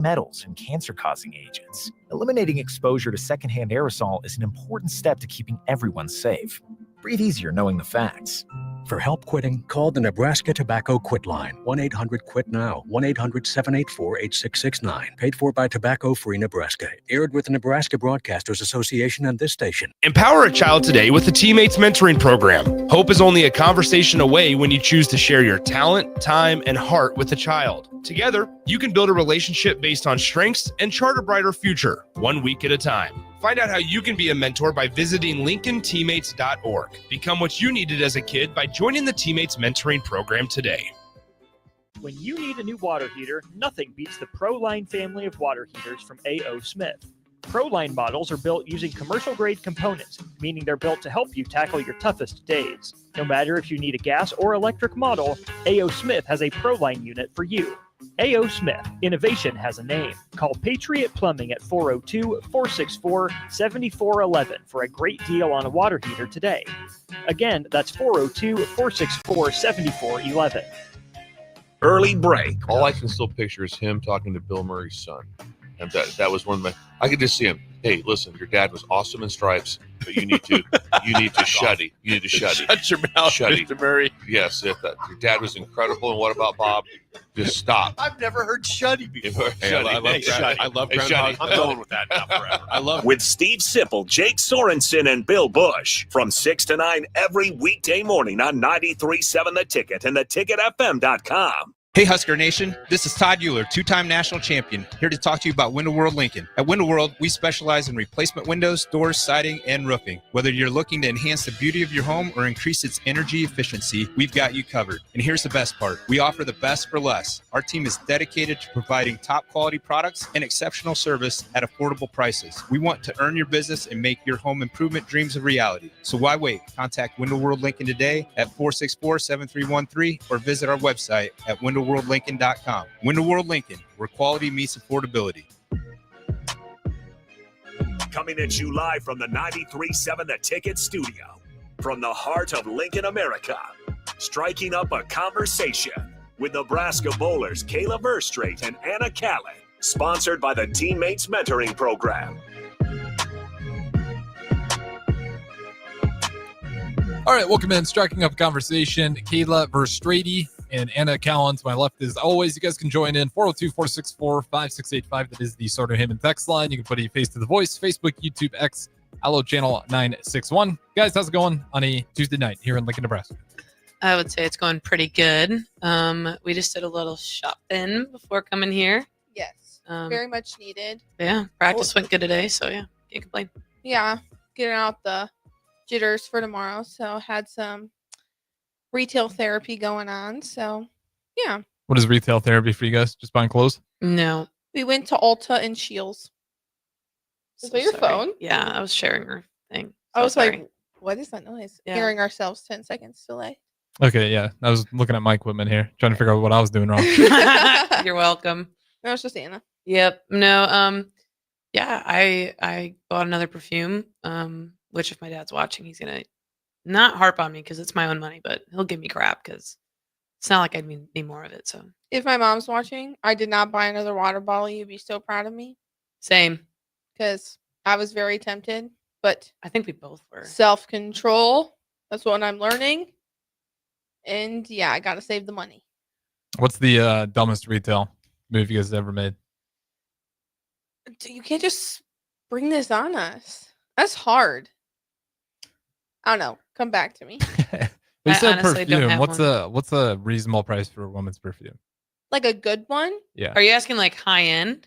metals and cancer-causing agents. Eliminating exposure to secondhand aerosol is an important step to keeping everyone safe. Breathe easier knowing the facts. For help quitting, call the Nebraska Tobacco Quit Line, 1-800-QUIT-NOW, 1-800-784-8669. Paid for by Tobacco Free Nebraska. Aired with the Nebraska Broadcasters Association and this station. Empower a child today with the Teammates Mentoring Program. Hope is only a conversation away when you choose to share your talent, time, and heart with a child. Together, you can build a relationship based on strengths and chart a brighter future, 1 week at a time. Find out how you can be a mentor by visiting LincolnTeammates.org. Become what you needed as a kid by joining the Teammates Mentoring Program today. When you need a new water heater, nothing beats the ProLine family of water heaters from A.O. Smith. ProLine models are built using commercial-grade components, meaning they're built to help you tackle your toughest days. No matter if you need a gas or electric model, A.O. Smith has a ProLine unit for you. A.O. Smith, innovation has a name. Call Patriot Plumbing at 402-464-7411 for a great deal on a water heater today. Again, that's 402-464-7411. Early break. All I can still picture is him talking to Bill Murray's son. And that was one of my, I could just see him. Hey, listen, your dad was awesome in stripes, but you need to shuddy. You need to shuddy. Shut your mouth, Shuddy. Mr. Murray. Yes, your dad was incredible. And what about Bob? Just stop. I've never heard shuddy before. Hey, I love Groundhog. I'm going with that now forever. I love With Steve Sipple, Jake Sorensen, and Bill Bush from 6 to 9 every weekday morning on 93.7 The Ticket and theticketfm.com. Hey Husker Nation, this is Todd Euler, two-time national champion, here to talk to you about Window World Lincoln. At Window World, we specialize in replacement windows, doors, siding, and roofing. Whether you're looking to enhance the beauty of your home or increase its energy efficiency, we've got you covered. And here's the best part. We offer the best for less. Our team is dedicated to providing top quality products and exceptional service at affordable prices. We want to earn your business and make your home improvement dreams a reality. So why wait? Contact Window World Lincoln today at 464-7313 or visit our website at windowworldlincoln.com. Window World Lincoln, where quality meets affordability. Coming at you live from the 93.7 The Ticket studio. From the heart of Lincoln, America. Striking up a conversation with Nebraska bowlers Kayla Verstrate and Anna Callan. Sponsored by the Teammates Mentoring Program. All right, welcome in. Striking up a conversation. Kayla Verstrate and Anna Callan to my left. As always, you guys can join in 402-464-5685. That is the Sorter Heyman text line. You can put a face to the voice, Facebook, YouTube, X, Allo Channel 961. Guys, how's it going on a Tuesday night here in Lincoln, Nebraska? I would say it's going pretty good. We just did a little shopping before coming here. Yes, very much needed. Yeah, practice went good today, so yeah, can't complain. Yeah, getting out the jitters for tomorrow. So had some retail therapy going on. So yeah. What is retail therapy for you guys? Just buying clothes? No. We went to Ulta and Shields. Is that your phone? Yeah, I was sharing her thing. I was like, what is that noise? Yeah. Hearing ourselves 10 seconds delay. Okay, yeah. I was looking at my equipment here, trying to figure out what I was doing wrong. You're welcome. No, it's just Anna. Yep. No, yeah, I bought another perfume, which if my dad's watching, he's going to not harp on me because it's my own money, but he'll give me crap because it's not like I need more of it. So if my mom's watching, I did not buy another water bottle. You'd be so proud of me. Same. Because I was very tempted, but I think we both were. Self-control. That's what I'm learning. And yeah, I got to save the money. What's the dumbest retail move you guys ever made? You can't just bring this on us. That's hard. I don't know. Come back to me. You said perfume. What's a reasonable price for a woman's perfume? Like a good one? Yeah. Are you asking like high end?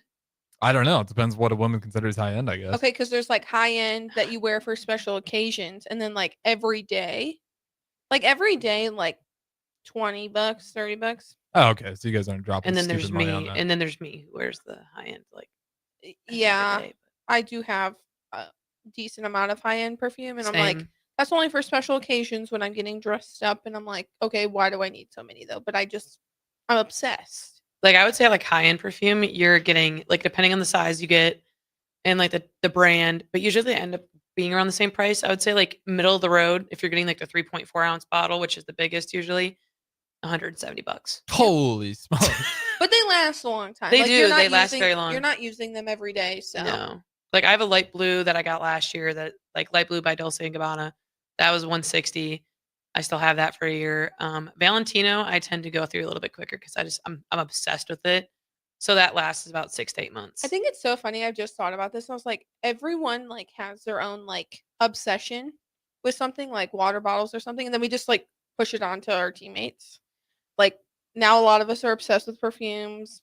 I don't know. It depends what a woman considers high end, I guess. Okay, because there's like high end that you wear for special occasions, and then like every day, like $20, $30. Oh, okay. So you guys aren't dropping. And then there's me, on that. and then there's me who wears the high end like. Yeah, day, I do have a decent amount of high end perfume, and Same. I'm like, that's only for special occasions when I'm getting dressed up, and I'm like, okay, why do I need so many though? But I'm obsessed. Like I would say like high end perfume, you're getting like depending on the size you get and like the brand, but usually they end up being around the same price. I would say like middle of the road if you're getting like the 3.4 ounce bottle, which is the biggest usually. $170. Holy smokes. But they last a long time. They Like, do. you're not They last using- very long. You're not using them every day, so No. Like I have a light blue that I got last year that like light blue by Dolce and Gabbana. That was 160. I still have that for a year. Valentino, I tend to go through a little bit quicker because I'm obsessed with it. So that lasts about 6 to 8 months. I think it's so funny. I've just thought about this. I was like, everyone like has their own like obsession with something like water bottles or something, and then we just like push it on to our teammates. Like now, a lot of us are obsessed with perfumes,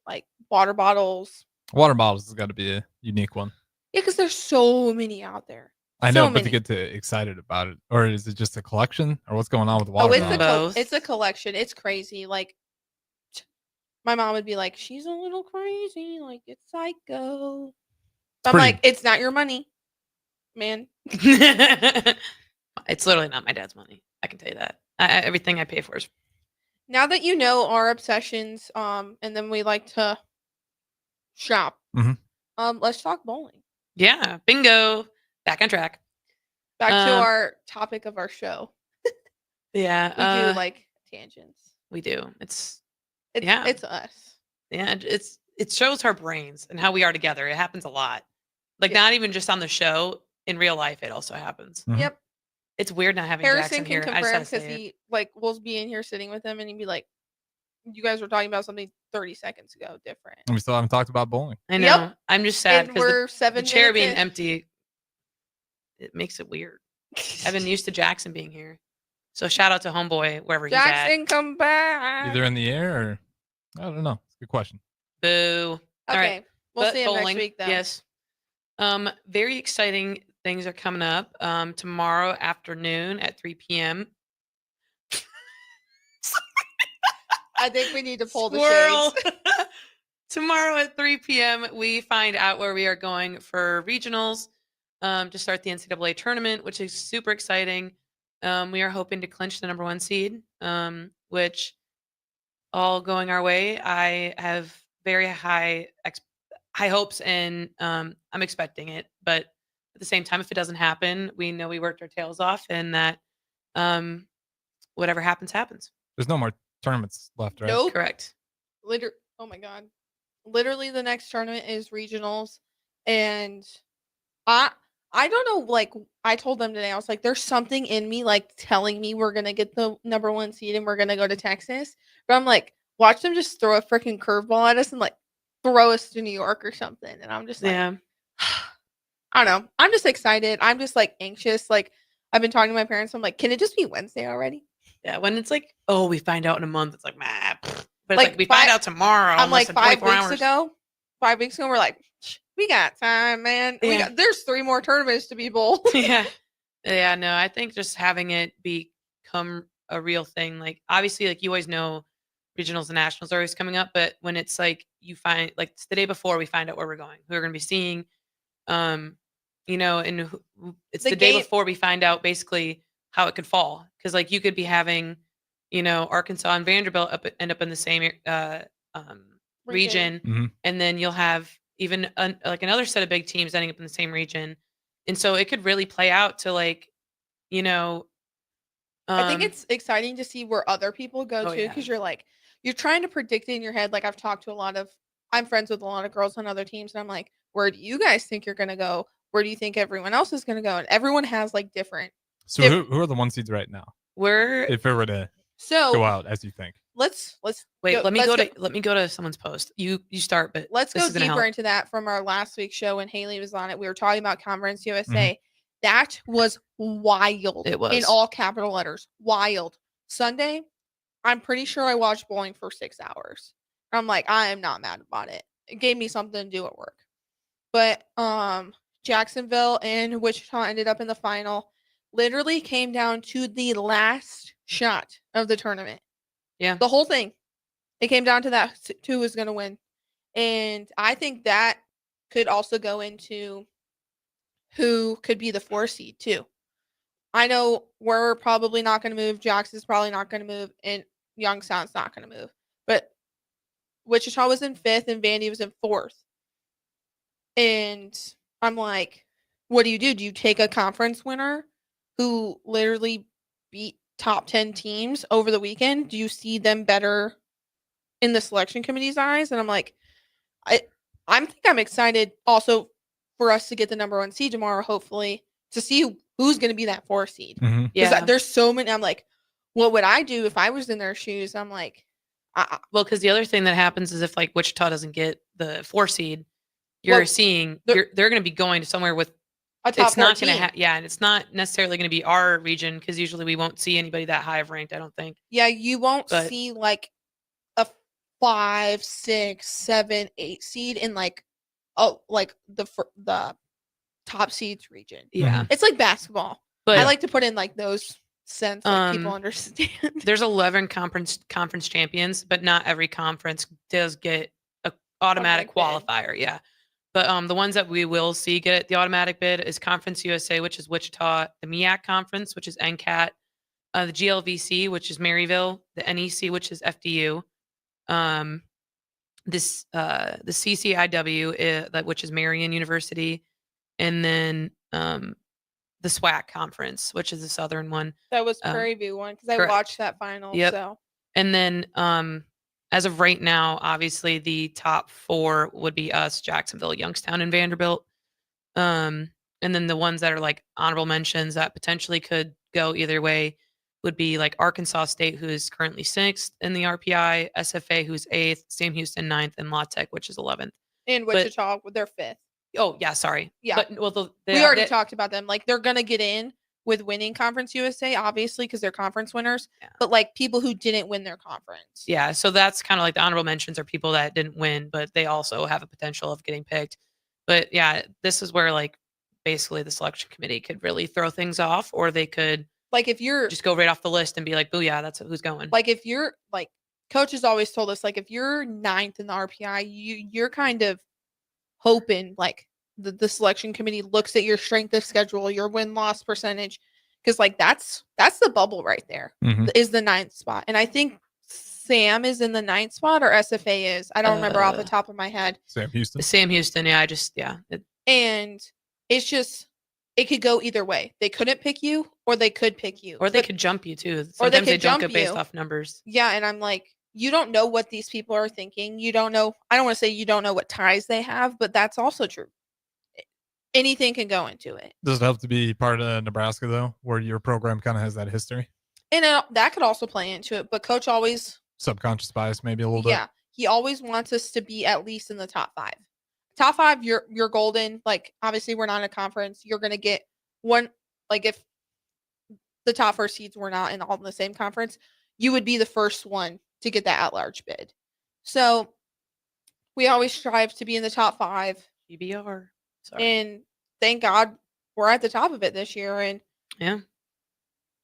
like water bottles. Water bottles has got to be a unique one. Yeah, because there's so many out there. I know, So but to many. get excited about it, or is it just a collection, or what's going on with the water Oh, it's bottles? Both. it's a collection. It's crazy. Like my mom would be like, "She's a little crazy. Like it's psycho." But I'm pretty- like, "It's not your money, man." It's literally not my dad's money. I can tell you that. Everything I pay for is Now that you know our obsessions, and then we like to shop. Mhm. Let's talk bowling. yeah, bingo. Back on track. Back to Um, our topic of our show. Yeah, We do like tangents. we do. It's It's yeah. us. it shows our brains and how we are together. It happens a lot. Like Yeah. not even just on the show, in real life it also happens. Mhm. Yep. It's weird not having Harrison Jackson can here. I just confirm gotta because say it. he like we'll be in here sitting with him and he'd be like, "You guys were talking about something 30 seconds ago, different." And we still haven't talked about bowling. I know. Yep. I'm just sad And because we're the 7 chair being minutes in. empty, it makes it weird. I've been used to Jackson being here. So shout out to homeboy wherever he's at. Jackson, come back. Either in the air or I don't know. It's a good question. Boo. All Okay, right. we'll But see him next bowling, week though. Yes. Very exciting things are coming up. Tomorrow afternoon at 3 p.m. I think we need to pull the Squirrel. shades. Tomorrow at 3 p.m., we find out where we are going for regionals to start the NCAA tournament, which is super exciting. We are hoping to clinch the #1 seed, which all going our way. I have very high hopes, and I'm expecting it. But at the same time, if it doesn't happen, we know we worked our tails off, and that whatever happens, happens. There's no more tournaments left, right? Nope. Correct. Oh my god. Literally the next tournament is regionals, and I don't know, like I told them today, I was like, there's something in me like telling me we're gonna get the #1 seed and we're gonna go to Texas. But I'm like, watch them just throw a freaking curveball at us and like throw us to New York or something. And I'm just like, Yeah. I don't know. I'm just excited. I'm just like anxious. Like I've been talking to my parents. I'm like, can it just be Wednesday already? Yeah. When it's like, oh, we find out in a month, it's like, nah. But it's Like, like we find five- out tomorrow. I'm in like less than 5 24 weeks hours. ago. 5 weeks ago, we're like, we got time, man. Yeah. There's 3 more tournaments to be bowled. Yeah. Yeah. No, I think just having it become a real thing. Like, obviously, like you always know regionals and nationals are always coming up, but when it's like you find, like, it's the day before we find out where we're going, who we're going to be seeing, you know, and it's The the day game- before we find out basically how it could fall. Cause like you could be having, you know, Arkansas and Vanderbilt end up in the same region. Mhm. And then you'll have even like another set of big teams ending up in the same region. And so it could really play out to like, you know, I think it's exciting to see where other people go Oh, too, yeah. because you're like, you're trying to predict it in your head. Like I've talked to I'm friends with a lot of girls on other teams, and I'm like, where do you guys think you're gonna go? Where do you think everyone else is gonna go? And everyone has like different. So who are the 1 seeds right now? we're If it were to So go out as you think. let's wait, let me let's go to someone's post. You start, but Let's this go is gonna deeper help. into that from our last week's show when Haley was on it. We were talking about Conference USA. Mm-hmm. That was wild. It was. In all capital letters. Wild. Sunday, I'm pretty sure I watched bowling for 6 hours. I'm like, I am not mad about it. It gave me something to do at work. But Jacksonville and Wichita ended up in the final. Literally came down to the last shot of the tournament. Yeah. The whole thing. It came down to that who was going to win. And I think that could also go into who could be the 4 seed too. I know we're probably not going to move. Jax is probably not going to move. And Youngstown's not going to move. But Wichita was in 5th and Vandy was in 4th. And I'm like, what do? Do you take a conference winner who literally beat top 10 teams over the weekend, do you see them better in the selection committee's eyes? And I'm like, I'm excited also for us to get the number 1 seed tomorrow, hopefully, to see who's going to be that 4 seed. Mhm. Because Yeah. there's so many. I'm like, what would I do if I was in their shoes? I'm like, Well, because the other thing that happens is if like Wichita doesn't get the 4 seed, you're Well, seeing they're- they're going to be going to somewhere with a top it's not 14. going to and it's not necessarily going to be our region because usually we won't see anybody that high of ranked. I don't think. Yeah, you won't But- see like a 5, 6, 7, 8 seed in like the top seeds region. Yeah, It's like basketball. but I like to put in like those sense like people understand. there's 11 conference champions, but not every conference does get a automatic Automatic bid. qualifier. Yeah. But the ones that we will see get the automatic bid is Conference USA, which is Wichita, the MEAC Conference, which is NCAT, the GLVC, which is Maryville, the NEC, which is FDU, the CCIW, which is Marian University, and then the SWAC Conference, which is the southern one. That was Prairie View one because I correct. watched that final. Yep. So And then as of right now, obviously the top 4 would be us, Jacksonville, Youngstown, and Vanderbilt. And then the ones that are like honorable mentions that potentially could go either way would be like Arkansas State, who is currently 6th in the RPI, SFA, who's 8th, Sam Houston 9th, and La Tech, which is 11th. in Wichita, they're 5th. Oh, yeah, sorry. Yeah. But well, We already talked about them. Like they're gonna get in with winning Conference USA, obviously, because they're conference winners. Yeah. But like people who didn't win their conference. Yeah, so that's kind of like the honorable mentions are people that didn't win, but they also have a potential of getting picked. But yeah, this is where like basically the selection committee could really throw things off, or they could Like if you're just go right off the list and be like, "Booyah, that's who's going." like if you're like coaches always told us like if you're 9th in the RPI, you're kind of hoping like the selection committee looks at your strength of schedule, your win-loss percentage, because like that's the bubble right there, Mhm. is the 9th spot. And I think Sam is in the 9th spot or SFA is. I don't remember off the top of my head. Sam Houston. Sam Houston, yeah, And it's just it could go either way. They couldn't pick you or they could pick you. or they But- could jump you too. or they Sometimes they could jump jump it based you. off numbers. Yeah, and I'm like, you don't know what these people are thinking. You don't know. I don't want to say you don't know what ties they have, but that's also true. Anything can go into it. Does it have to be part of Nebraska though, where your program kind of has that history? And that could also play into it. But coach always, Subconscious bias, maybe a little bit. yeah, he always wants us to be at least in the top 5. Top 5, you're golden. Like obviously we're not in a conference. You're gonna get one. Like if the top 4 seeds were not all in the same conference, you would be the first one to get that at-large bid. So we always strive to be in the top 5. PBR. Sorry. And thank God we're at the top of it this year. And Yeah.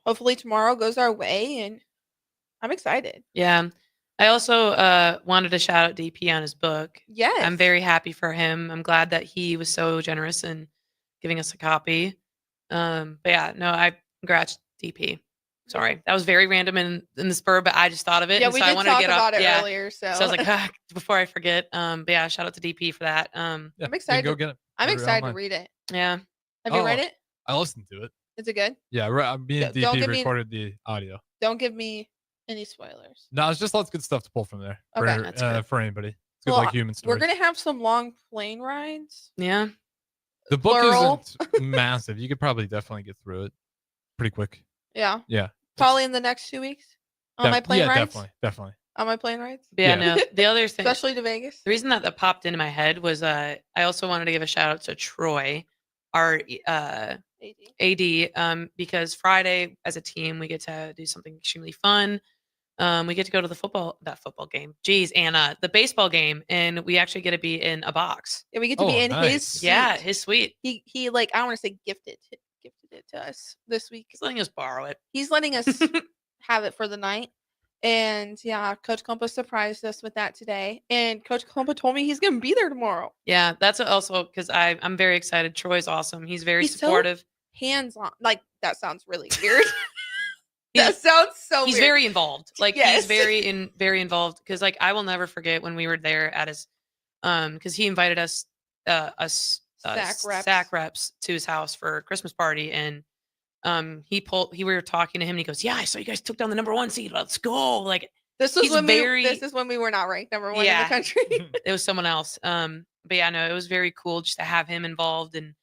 hopefully tomorrow goes our way. And I'm excited. Yeah. I also wanted to shout out DP on his book. Yes. I'm very happy for him. I'm glad that he was so generous in giving us a copy. But yeah, no, congrats DP. Sorry, that was very random in the spur, but I just thought of it. Yeah, and we so I did wanted talk to get about off, it yeah. earlier. So, So I was like, before I forget. But yeah, shout out to DP for that. Yeah, I'm you can excited. Go get it. I'm Order it excited to online. read it. Yeah. Have you Oh. read it? I listened to it. Is it good? Yeah, me and Don't DP give me- recorded the audio. Don't give me any spoilers. No, it's just lots of good stuff to pull from there for, Okay. That's good. for anybody. It's good, Well, like human We're stories. gonna have some long plane rides. Yeah. The book plural. isn't massive. You could probably definitely get through it pretty quick. Yeah. Yeah. Probably in the next 2 weeks. On my plane yeah, rides. definitely. On my plane rides. But yeah, Yeah. no. The other thing, Especially to Vegas. the reason that popped into my head was I also wanted to give a shout out to Troy, our AD, because Friday as a team we get to do something extremely fun. We get to go to that football game. Geez, Anna, the baseball game, and we actually get to be in a box. Yeah, we get to be Oh, in nice. his suite. Yeah, his suite. He like I want to say gifted it to us this week. He's letting us borrow it. He's letting us have it for the night. And yeah, Coach Kompa surprised us with that today. And Coach Kompa told me he's gonna be there tomorrow. Yeah, that's also because I'm very excited. Troy's awesome. He's very He's so supportive. Hands on. Like that sounds really weird. He's- that sounds so he's weird. very involved. Like Yes. he's very involved because like I will never forget when we were there at his because he invited us SAC reps. SAC reps to his house for a Christmas party, and we were talking to him and he goes, yeah, I saw you guys took down the number 1 seed. Let's go. Like, This was he's when very- we were not ranked number 1 in Yeah. the country. it was someone else. But yeah, no, it was very cool just to have him involved and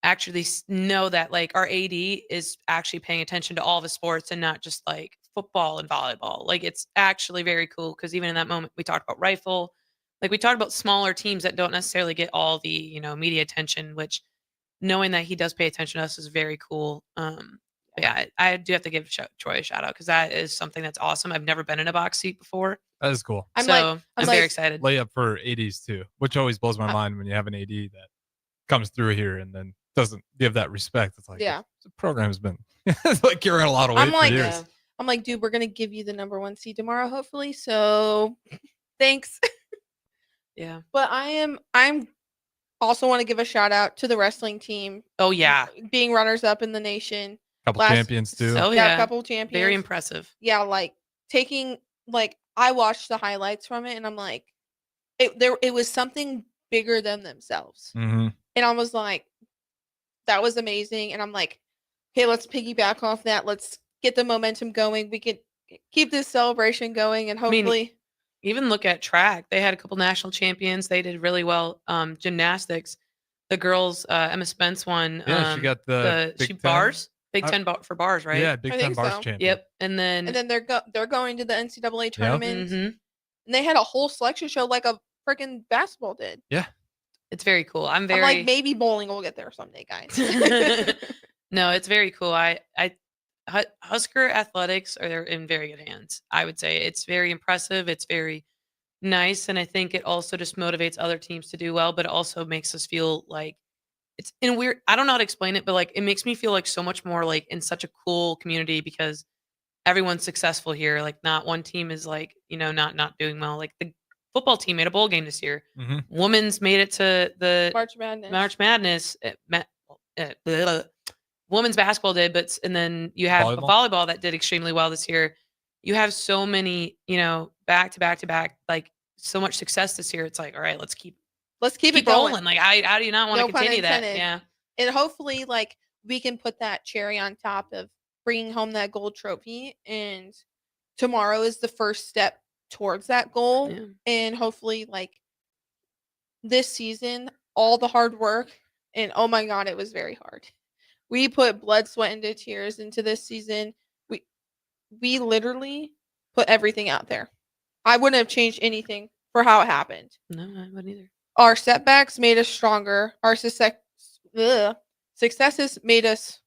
actually know that like our AD is actually paying attention to all the sports and not just like football and volleyball. Like, it's actually very cool because even in that moment we talked about rifle, like we talked about smaller teams that don't necessarily get all the, you know, media attention, which knowing that he does pay attention to us is very cool. But yeah, I do have to give Troy a shout out because that is something that's awesome. I've never been in a box seat before. That is cool. I'm I'm like- very excited. Layup for ADs too, which always blows my mind when you have an AD that comes through here and then doesn't give that respect. It's like, Yeah. the program's been it's like carrying a lot of weight I'm like, for years. Yeah. I'm like, dude, we're gonna give you the number 1 seed tomorrow, hopefully. So thanks. Yeah. But I'm also want to give a shout out to the wrestling team Oh yeah. being runners up in the nation. Couple last- champions too. So Yeah, yeah. a couple champions. Very impressive. Yeah, like taking like I watched the highlights from it and I'm like, it was something bigger than themselves. Mm-hmm. And I was like, that was amazing. And I'm like, okay, let's piggyback off that. Let's get the momentum going. We can keep this celebration going and I mean, hopefully Even look at track. They had a couple national champions. They did really well. Gymnastics, the girls, Emma Spence won. Yeah, she got the Big she 10. bars, Big I- 10 for bars, right? Yeah, Big I 10 think bars so. champion. Yep. And then, they're going to the NCAA tournament. Mhm. And they had a whole selection show like a freaking basketball did. it's very cool. I'm I'm very like, maybe bowling will get there someday, guys. no, it's very cool. Husker athletics are in very good hands. I would say it's very impressive. It's very nice, and I think it also just motivates other teams to do well. But it also makes us feel like it's in weird. I don't know how to explain it, but like it makes me feel like so much more like in such a cool community because everyone's successful here. Like not one team is like not doing well. Like the football team made a bowl game this year. Mhm. Women's made it to the March Madness. March Madness. Women's basketball did, and then you have volleyball that did extremely well this year. You have so many, back to back, like so much success this year. It's like, all right, let's keep it going. rolling. Like, how do you not want to No pun continue that? intended. Yeah, And hopefully, like, we can put that cherry on top of bringing home that gold trophy. And tomorrow is the first step towards that goal. Yeah. And hopefully, like, this season, all the hard work, and oh my God, it was very hard. We put blood, sweat, and tears into this season. We literally put everything out there. I wouldn't have changed anything for how it happened. no, I wouldn't either. Our setbacks made us stronger. Our successes made us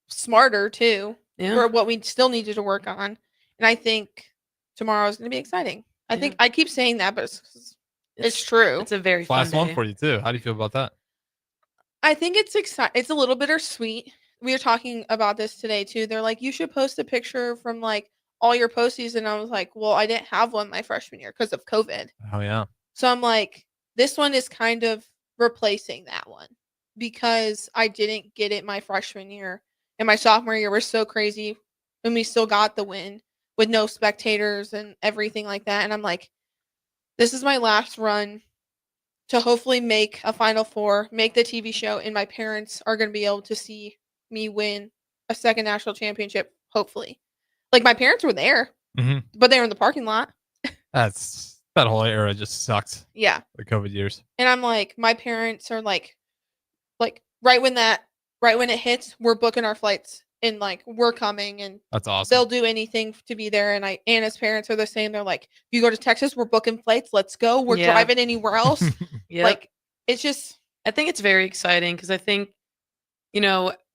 smarter too Yeah, for what we still needed to work on. And I think tomorrow is going to be exciting. I think I keep saying that, but it's true. It's a very fun Last one day. for you too. How do you feel about that? I think it's exciting. It's a little bittersweet. We were talking about this today too. They're like, you should post a picture from like all your postseason. And I was like, well, I didn't have one my freshman year because of COVID. Oh yeah. So I'm like, this one is kind of replacing that one because I didn't get it my freshman year. And my sophomore year was so crazy and we still got the win with no spectators and everything like that. And I'm like, this is my last run to hopefully make a Final Four, make the TV show, and my parents are going to be able to see me win a second national championship, hopefully. Like, my parents were there, Mhm. but they were in the parking lot. That whole era just sucked. Yeah. The COVID years. And I'm like, my parents are like right when it hits, we're booking our flights and like we're coming and That's awesome. they'll do anything to be there. And Anna's parents are the same. They're like, if you go to Texas, we're booking flights. Let's go. We're Yeah. driving anywhere else. Yep. Like, it's just I think it's very exciting because I think,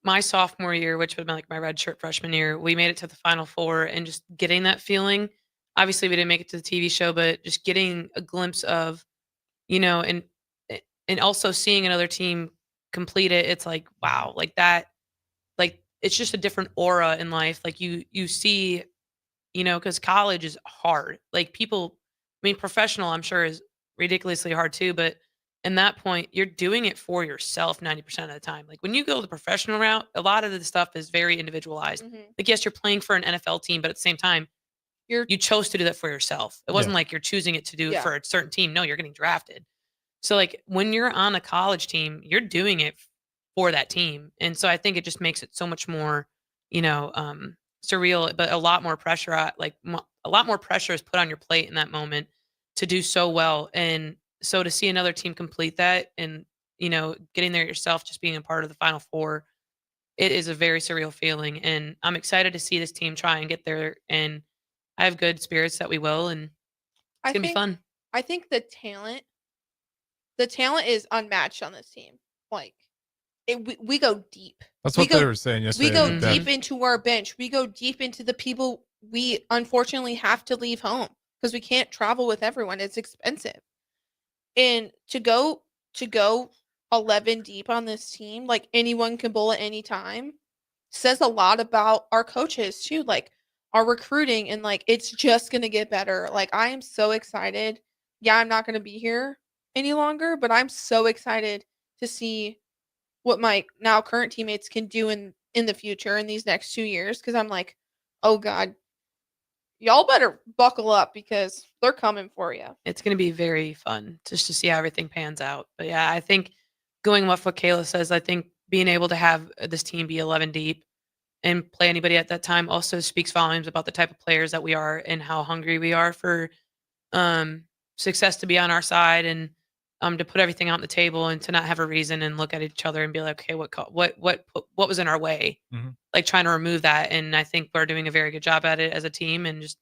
my sophomore year, which would have been like my redshirt freshman year, we made it to the Final Four and just getting that feeling. Obviously, we didn't make it to the TV show, but just getting a glimpse of, and also seeing another team complete it. It's like, wow, like that, like it's just a different aura in life. Like you see, because college is hard. Like professional, I'm sure is ridiculously hard too, but in that point, you're doing it for yourself 90% of the time. Like when you go the professional route, a lot of the stuff is very individualized. Like, yes, you're playing for an NFL team, but at the same time, you chose to do that for yourself. It wasn't like you're choosing it to do it for a certain team. No, you're getting drafted. So like when you're on a college team, you're doing it for that team. And so I think it just makes it so much more, surreal, but a lot more pressure, a lot more pressure is put on your plate in that moment to do so well. And so to see another team complete that and, getting there yourself, just being a part of the Final Four, it is a very surreal feeling. And I'm excited to see this team try and get there. And I have good spirits that we will. And it's going to be fun. I think the talent is unmatched on this team. Like, we go deep. That's what they were saying yesterday. We go deep into our bench. We go deep into the people we unfortunately have to leave home because we can't travel with everyone. It's expensive. And to go 11 deep on this team, like anyone can bowl at any time, says a lot about our coaches too, like our recruiting, and like it's just going to get better. Like I am so excited. Yeah, I'm not going to be here any longer, but I'm so excited to see what my now current teammates can do in the future in these next 2 years, because I'm like, oh God, y'all better buckle up because they're coming for you. It's going to be very fun just to see how everything pans out. But yeah, I think going off what Kayla says, I think being able to have this team be 11 deep and play anybody at that time also speaks volumes about the type of players that we are and how hungry we are for success to be on our side, and to put everything out on the table and to not have a reason and look at each other and be like, okay, what was in our way? Mm-hmm. Like trying to remove that. And I think we're doing a very good job at it as a team, and just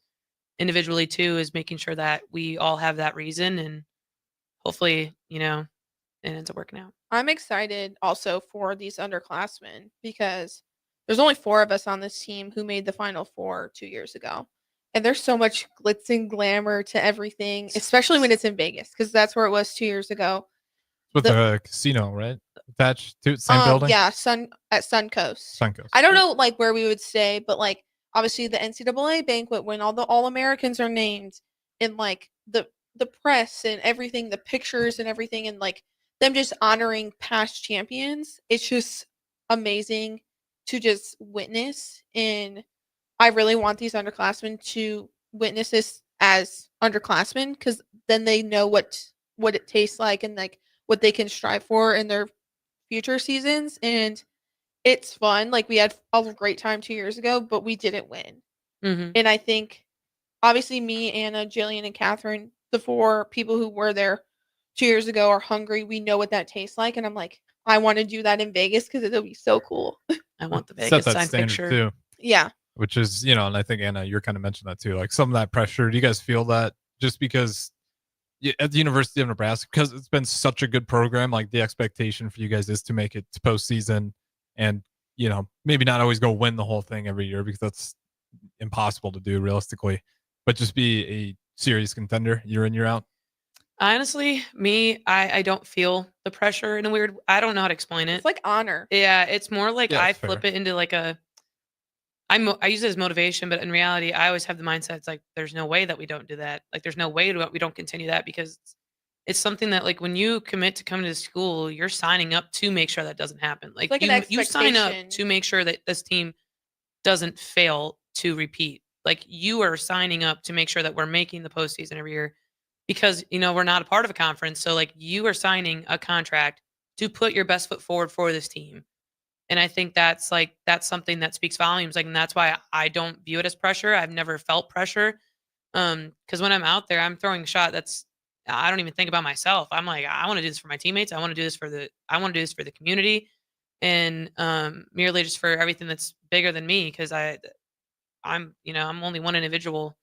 individually too, is making sure that we all have that reason, and hopefully, it ends up working out. I'm excited also for these underclassmen because there's only 4 of us on this team who made the Final Four 2 years ago. And there's so much glitz and glamour to everything, especially when it's in Vegas, because that's where it was 2 years ago. With the casino, right? Attached to same building? Yeah, at Suncoast. Suncoast. I don't know like where we would stay, but like obviously the NCAA banquet when all the All-Americans are named, and like the press and everything, the pictures and everything, and like them just honoring past champions. It's just amazing to just witness, and I really want these underclassmen to witness this as underclassmen, because then they know what it tastes like and like what they can strive for in their future seasons. And it's fun. Like we had a great time 2 years ago, but we didn't win. Mm-hmm. And I think obviously me, Anna, Jillian, and Catherine, the 4 people who were there 2 years ago, are hungry. We know what that tastes like. And I'm like, I want to do that in Vegas because it'll be so cool. I want the Set Vegas that sign standard picture. too. Yeah. Which is, and I think Anna, you're kind of mentioned that too. Like some of that pressure. Do you guys feel that just because at the University of Nebraska, because it's been such a good program, like the expectation for you guys is to make it to postseason and, maybe not always go win the whole thing every year because that's impossible to do realistically, but just be a serious contender year in, year out? Honestly, I don't feel the pressure in a weird, I don't know how to explain it. It's like honor. Yeah, it's more like Yeah, I fair. flip it into like I use it as motivation, but in reality, I always have the mindset. It's like, there's no way that we don't do that. Like, there's no way we don't continue that, because it's something that, like, when you commit to coming to school, you're signing up to make sure that doesn't happen. Like, like an you sign up expectation. to make sure that this team doesn't fail to repeat. Like, you are signing up to make sure that we're making the postseason every year, because, we're not a part of a conference. So, like, you are signing a contract to put your best foot forward for this team. And I think that's something that speaks volumes. Like, and that's why I don't view it as pressure. I've never felt pressure. Because when I'm out there, I'm throwing a shot I don't even think about myself. I'm like, I want to do this for my teammates. I want to do this for the community, and merely just for everything that's bigger than me. Because I'm only one individual.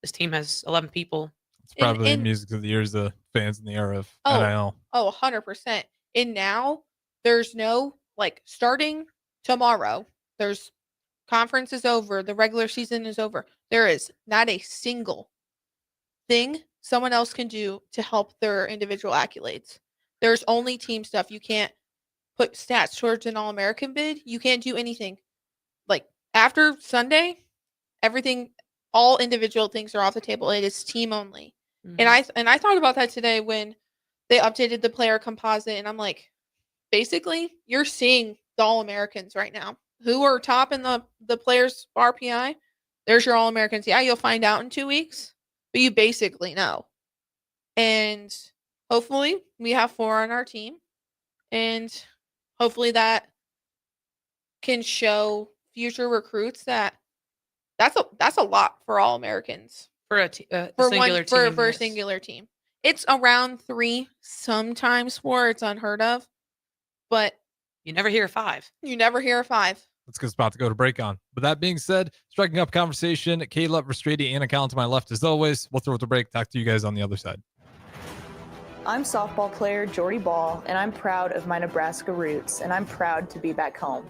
This team has 11 people. It's probably music of the ears, the fans in the era of Oh, NIL. 100%. And now there's no, like, starting tomorrow, there's conference is over, the regular season is over. There is not a single thing someone else can do to help their individual accolades. There's only team stuff. You can't put stats towards an All-American bid. You can't do anything. Like, after Sunday, everything, all individual things are off the table. It is team only. Mm-hmm. And I thought about that today when they updated the player composite, and I'm like, basically, you're seeing the All-Americans right now who are top in the players RPI. There's your All-Americans. Yeah, you'll find out in 2 weeks, but you basically know. And hopefully we have 4 on our team, and hopefully that can show future recruits that that's a lot for all Americans. For a For singular one team. for a yes. singular team. It's around 3, sometimes 4. It's unheard of, but You never hear 5. you never hear a 5. Let's go about to go to break on. But that being said, striking up conversation, Kayla Verstrady, Anna Collins to my left as always. We'll throw it to break. Talk to you guys on the other side. I'm softball player Jordy Ball, and I'm proud of my Nebraska roots, and I'm proud to be back home.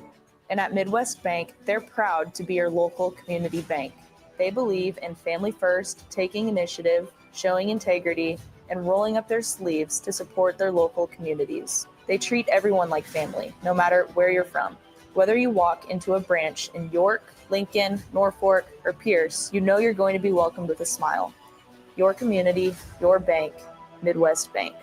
And at Midwest Bank, they're proud to be your local community bank. They believe in family first, taking initiative, showing integrity, and rolling up their sleeves to support their local communities. They treat everyone like family, no matter where you're from. Whether you walk into a branch in York, Lincoln, Norfolk, or Pierce, you know you're going to be welcomed with a smile. Your community, your bank, Midwest Bank.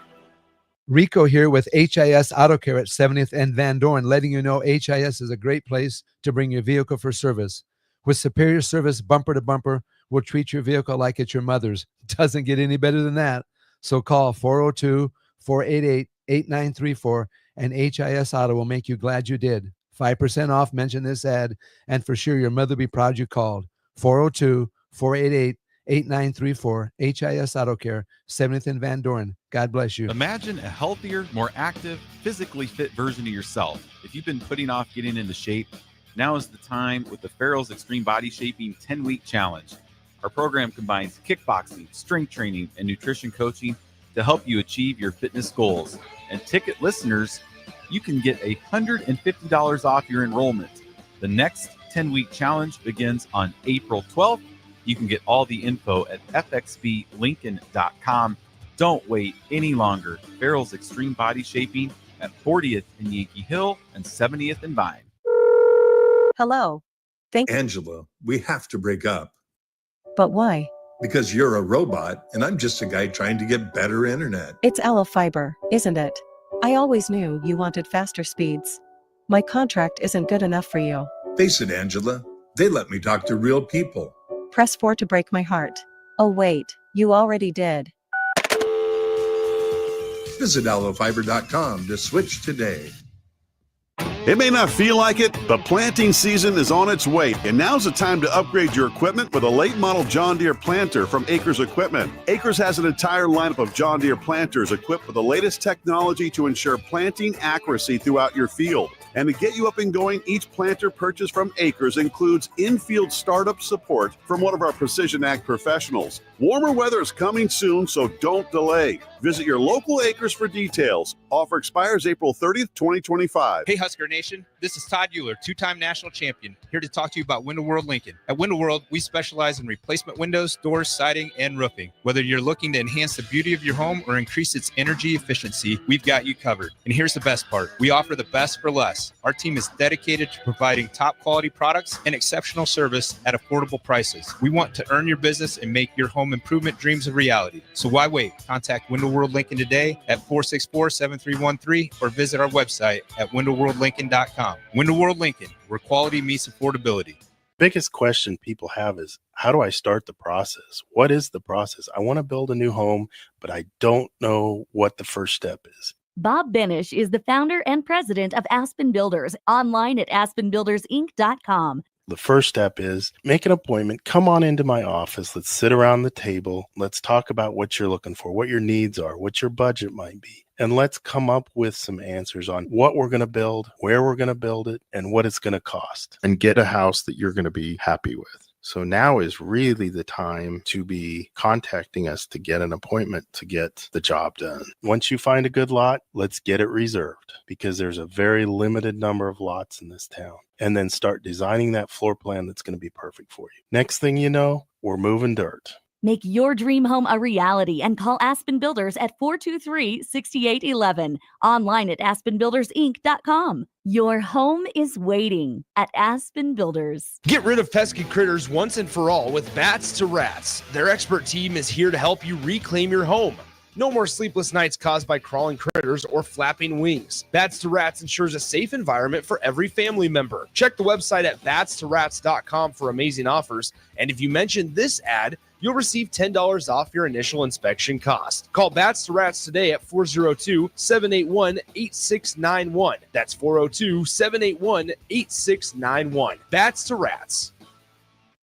Rico here with HIS Auto Care at 70th and Van Dorn, letting you know HIS is a great place to bring your vehicle for service. With superior service bumper to bumper, we'll treat your vehicle like it's your mother's. Doesn't get any better than that. So call 402-488-8934 and HIS Auto will make you glad you did. 5% off, mention this ad, and for sure your mother will be proud you called. 402-488-8934, HIS Auto Care, 70th and Van Dorn. God bless you. Imagine a healthier, more active, physically fit version of yourself. If you've been putting off getting into shape, now is the time with the Farrell's Extreme Body Shaping 10-Week Challenge. Our program combines kickboxing, strength training, and nutrition coaching to help you achieve your fitness goals. And ticket listeners, you can get $150 off your enrollment. The next 10-week challenge begins on April 12th. You can get all the info at fxblincoln.com. Don't wait any longer. Farrell's Extreme Body Shaping at 40th and Yankee Hill and 70th and Vine. Hello. Angela, we have to break up. But why? Because you're a robot and I'm just a guy trying to get better internet. It's Aloe Fiber, isn't it? I always knew you wanted faster speeds. My contract isn't good enough for you. Face it, Angela, they let me talk to real people. Press 4 to break my heart. Oh wait, you already did. Visit aloefiber.com to switch today. It may not feel like it, but planting season is on its way, and now's the time to upgrade your equipment with a late model John Deere planter from Acres Equipment. Acres has an entire lineup of John Deere planters equipped with the latest technology to ensure planting accuracy throughout your field. And to get you up and going, each planter purchase from Acres includes in-field startup support from one of our Precision Ag professionals. Warmer weather is coming soon, so don't delay. Visit your local Acres for details. Offer expires April 30th, 2025. Hey, Husker Nation. This is Todd Euler, two-time national champion, here to talk to you about Window World Lincoln. At Window World, we specialize in replacement windows, doors, siding, and roofing. Whether you're looking to enhance the beauty of your home or increase its energy efficiency, we've got you covered. And here's the best part. We offer the best for less. Our team is dedicated to providing top-quality products and exceptional service at affordable prices. We want to earn your business and make your home improvement dreams a reality. So why wait? Contact Window World Lincoln today at 464-7313 or visit our website at windowworldlincoln.com. Window World Lincoln, where quality meets affordability. Biggest question people have is, how do I start the process? What is the process? I want to build a new home, but I don't know what the first step is. Bob Benish is the founder and president of Aspen Builders, online at aspenbuildersinc.com. The first step is make an appointment. Come on into my office. Let's sit around the table. Let's talk about what you're looking for, what your needs are, what your budget might be. And let's come up with some answers on what we're going to build, where we're going to build it, and what it's going to cost. And get a house that you're going to be happy with. So now is really the time to be contacting us to get an appointment to get the job done. Once you find a good lot, let's get it reserved because there's a very limited number of lots in this town. And then start designing that floor plan that's going to be perfect for you. Next thing you know, we're moving dirt. Make your dream home a reality and call Aspen Builders at 423-6811. Online at aspenbuildersinc.com. Your home is waiting at Aspen Builders. Get rid of pesky critters once and for all with Bats to Rats. Their expert team is here to help you reclaim your home. No more sleepless nights caused by crawling critters or flapping wings. Bats to Rats ensures a safe environment for every family member. Check the website at batstorats.com for amazing offers. And if you mention this ad, you'll receive $10 off your initial inspection cost. Call Bats to Rats today at 402-781-8691. That's 402-781-8691. Bats to Rats.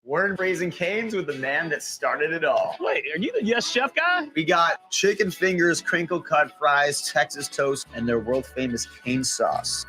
We're in Raising Cane's with the man that started it all. Wait, are you the Yes Chef guy? We got chicken fingers, crinkle cut fries, Texas toast, and their world famous cane sauce.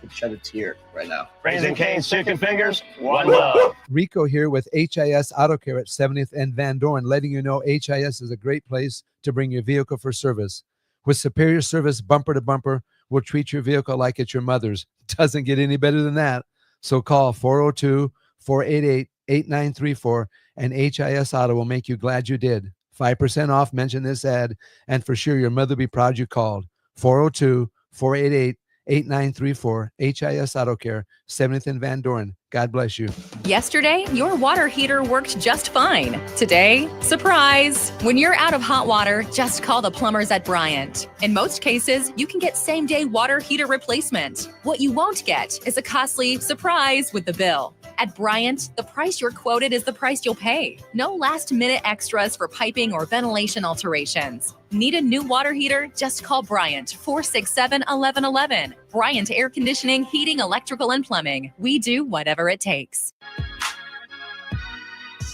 Could shed a tear right now. Raising Cane's chicken fingers, one love. Rico here with HIS Auto Care at 70th and Van Dorn, letting you know HIS is a great place to bring your vehicle for service. With superior service bumper to bumper, we'll treat your vehicle like it's your mother's. Doesn't get any better than that. So call 402-488-8934 and HIS Auto will make you glad you did. 5% off, mention this ad, and for sure your mother will be proud you called. 402-488-8934, HIS Auto Care, 70th and Van Dorn. God bless you. Yesterday, your water heater worked just fine. Today, surprise! When you're out of hot water, just call the plumbers at Bryant. In most cases, you can get same-day water heater replacement. What you won't get is a costly surprise with the bill. At Bryant, the price you're quoted is the price you'll pay. No last-minute extras for piping or ventilation alterations. Need a new water heater? Just call Bryant, 467-1111. Bryant Air Conditioning, Heating, Electrical, and Plumbing. We do whatever it takes.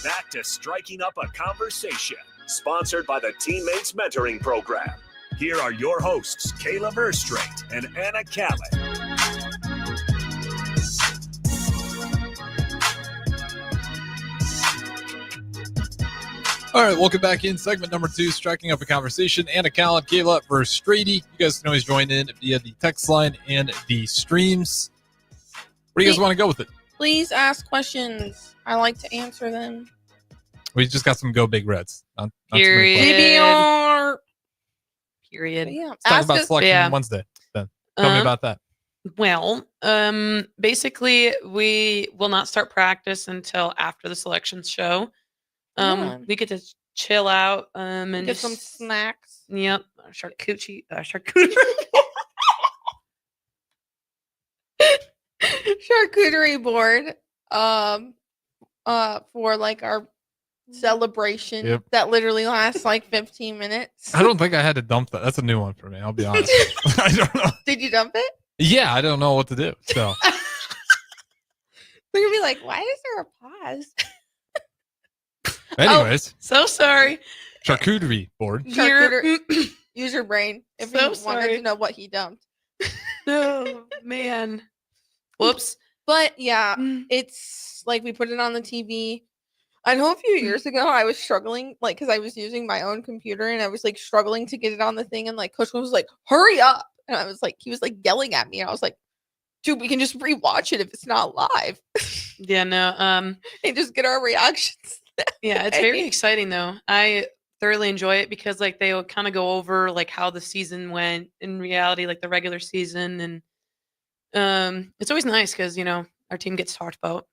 Back to Striking Up a Conversation, sponsored by the Teammates Mentoring Program. Here are your hosts, Kayla Verstrate and Anna Callan. All right, welcome back in segment number 2, striking up a conversation. Anna Callan, Kayla Verstrate. You guys can always join in via the text line and the streams. Where do you guys want to go with it? Please ask questions. I like to answer them. We just got some Go Big Reds. Not Period. DBR. Period. Yeah. Let's talk about Selection Wednesday. Then tell me about that. Well, basically, we will not start practice until after the selections show. We get to chill out and Get some just- snacks. Yep, charcuterie. Charcuterie board. For like our celebration Yep. that literally lasts like 15 minutes. I don't think I had to dump that. That's a new one for me. I'll be honest. I don't know. Did you dump it? Yeah, I don't know what to do. So They're gonna be like, why is there a pause? anyways, So sorry. charcuterie board. Charcuterie. Use your brain if So you wanted sorry. to know what he dumped. Oh man. Whoops. But yeah, it's like we put it on the TV. I know a few years ago I was struggling, like, because I was using my own computer and I was like struggling to get it on the thing, and like Coach was like, "Hurry up!" And I was like, he was like yelling at me. And I was like, "Dude, we can just rewatch it if it's not live Yeah, no. and just get our reactions." Yeah, it's very exciting though. I thoroughly enjoy it because like they will kind of go over like how the season went in reality, like the regular season, and it's always nice because our team gets talked about.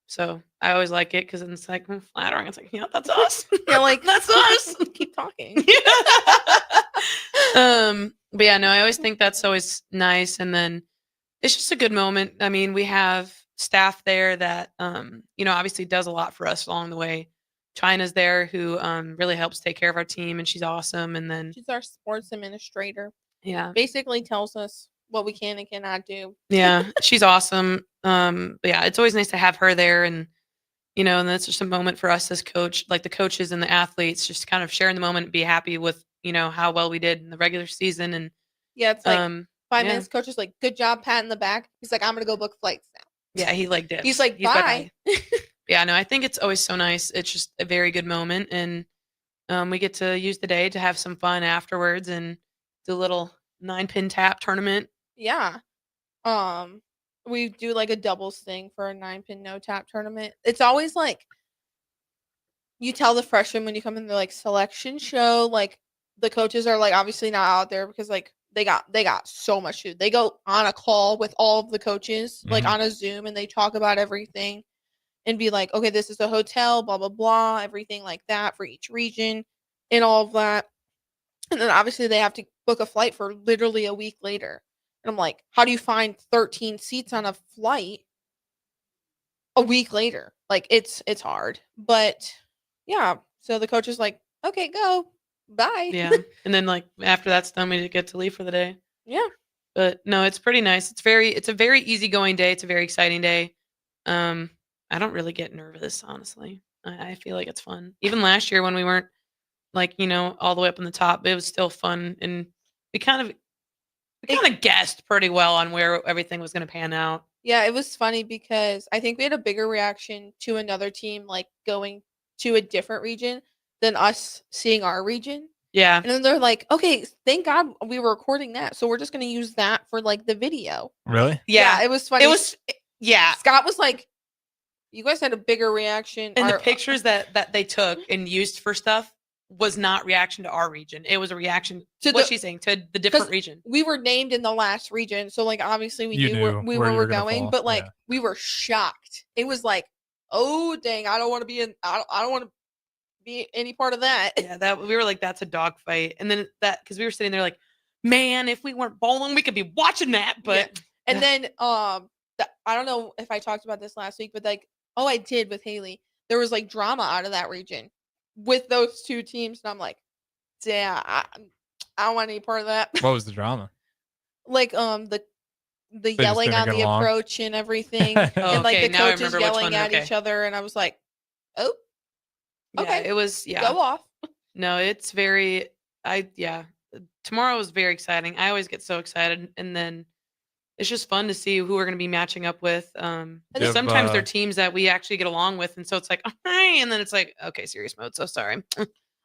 So I always like it because it's like flattering. It's like, yeah, that's us. Yeah, like that's us. Keep talking. But yeah, no, I always think that's always nice, and then it's just a good moment. I mean, we have staff there that obviously does a lot for us along the way. China's there who really helps take care of our team, and she's awesome. And then She's our sports administrator. yeah, Basically tells us what we can and cannot do. yeah, she's awesome. But yeah, it's always nice to have her there, and and that's just a moment for us as coach, like the coaches and the athletes, just kind of sharing the moment, be happy with how well we did in the regular season, and Yeah, it's like 5 yeah. minutes. Coach is like, "Good job, pat in the back." He's like, "I'm gonna go book flights now." Yeah, he like dips. He's like, got "Bye." Yeah, no, I think it's always so nice. It's just a very good moment, and we get to use the day to have some fun afterwards and do a little 9-pin tap tournament. Yeah. We do like a doubles thing for a 9-pin no tap tournament. It's always like you tell the freshmen when you come in the like selection show, like the coaches are like obviously not out there because like they got so much to do. They go on a call with all of the coaches, like on a Zoom, and they talk about everything and be like, okay, this is a hotel, blah blah blah, everything like that for each region and all of that. And then obviously they have to book a flight for literally a week later. And I'm like, how do you find 13 seats on a flight a week later? Like it's hard. But yeah, so the coach is like, okay, go. Bye. Yeah. And then like after that's done, we get to leave for the day. Yeah. But no, it's pretty nice. It's a very easygoing day. It's a very exciting day. I don't really get nervous, honestly. I feel like it's fun. Even last year when we weren't like, all the way up on the top, it was still fun. And we kind of guessed pretty well on where everything was going to pan out. Yeah, it was funny because I think we had a bigger reaction to another team like going to a different region than us seeing our region. Yeah. And then they're like, okay, thank God we were recording that. So we're just going to use that for like the video. Really? Yeah, it was funny. Yeah. Scott was like, you guys had a bigger reaction. And the pictures that they took and used for stuff was not reaction to our region. It was a reaction to what she's saying, to the different region. We were named in the last region. So like obviously we You knew knew where we where you were were gonna going, fall, but like yeah. we were shocked. It was like, oh dang, I don't want to be in I don't want to be any part of that. Yeah, that we were like, that's a dogfight. And then because we were sitting there like, man, if we weren't bowling, we could be watching that. But And then I don't know if I talked about this last week, but like, oh, I did with Haley. There was like drama out of that region with those two teams, and I'm like, damn, I don't want any part of that. What was the drama? Like the just yelling didn't on get the along? approach and everything, Oh, and like okay, the now I coaches remember which yelling one, at okay. each other, and I was like, oh, okay, it was go off. No, it's very tomorrow is very exciting. I always get so excited, and then it's just fun to see who we're going to be matching up with. Yep, Sometimes they're teams that we actually get along with, and so it's like, all right, and then it's like, okay, serious mode. So sorry.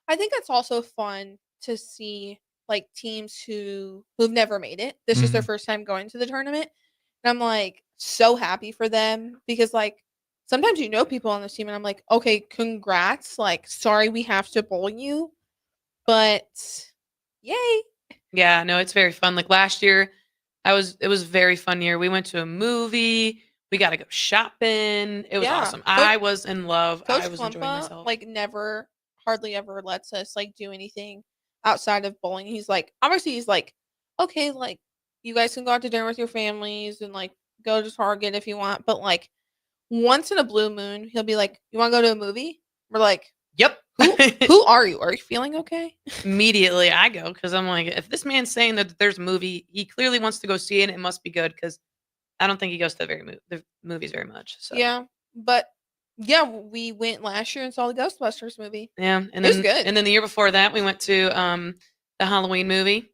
I think it's also fun to see like teams who've never made it. This is their first time going to the tournament. And I'm like so happy for them because like sometimes people on this team and I'm like, okay, congrats. Like, sorry we have to bowl you. But yay. Yeah, no, it's very fun. Like last year, it was a very fun year. We went to a movie. We got to go shopping. It was awesome. I was in love. Coach I was enjoying Klumpa, myself. like hardly ever lets us like do anything outside of bowling. He's like, obviously he's like, okay, like you guys can go out to dinner with your families and like go to Target if you want. But like once in a blue moon, he'll be like, you want to go to a movie? We're like, yep. Who are you? Are you feeling okay? Immediately I go because I'm like, if this man's saying that there's a movie, he clearly wants to go see it. It must be good because I don't think he goes to the movies very much. So Yeah, but yeah, we went last year and saw the Ghostbusters movie. yeah, and It was then good. And then the year before that, we went to the Halloween movie.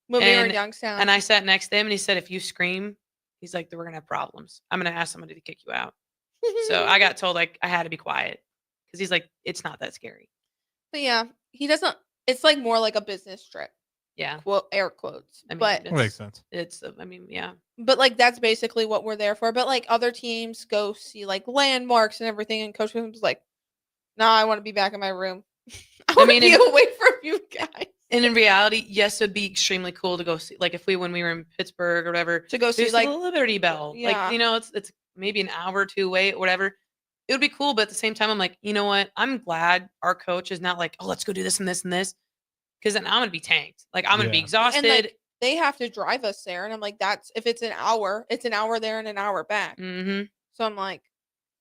When we were in And- Youngstown. And I sat next to him, and he said, if you scream, he's like, we're gonna have problems. I'm gonna ask somebody to kick you out. So I got told like I had to be quiet because he's like, it's not that scary. But yeah, he doesn't. It's like more like a business trip. Yeah. Quote air quotes. I mean, but That makes sense. It's I mean, yeah. But like that's basically what we're there for. But like other teams go see like landmarks and everything, and Coach Williams was like, "No, I want to be back in my room. I want to be away from you guys." And in reality, yes, it'd be extremely cool to go see, like if when we were in Pittsburgh or whatever, to go see there's like the Liberty Bell. Yeah. Like, it's maybe an hour or two away or whatever. It would be cool, but at the same time, I'm like, you know what? I'm glad our coach is not like, oh, let's go do this and this and this, because then I'm gonna be tanked. Like I'm gonna be exhausted. And like they have to drive us there, and I'm like, that's if it's an hour there and an hour back. Mm-hmm. So I'm like,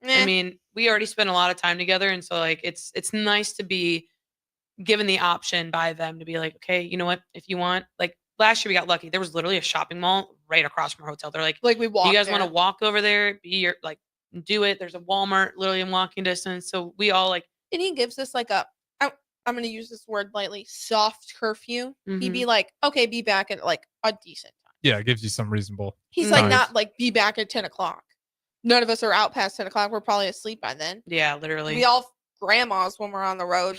I mean, we already spent a lot of time together, and so like it's nice to be given the option by them to be like, okay, you know what? If you want, like last year we got lucky. There was literally a shopping mall right across from our hotel. They're like we walk. You guys there. want to walk over there? Do it. There's a Walmart literally in walking distance. So we all like. And he gives us like I'm going to use this word lightly, soft curfew. He'd be Mhm. like, okay, be back at like a decent time. Yeah, it gives you some reasonable. He's like, not like be back at 10 o'clock. None of us are out past 10 o'clock. We're probably asleep by then. Yeah, literally. We all grandmas when we're on the road.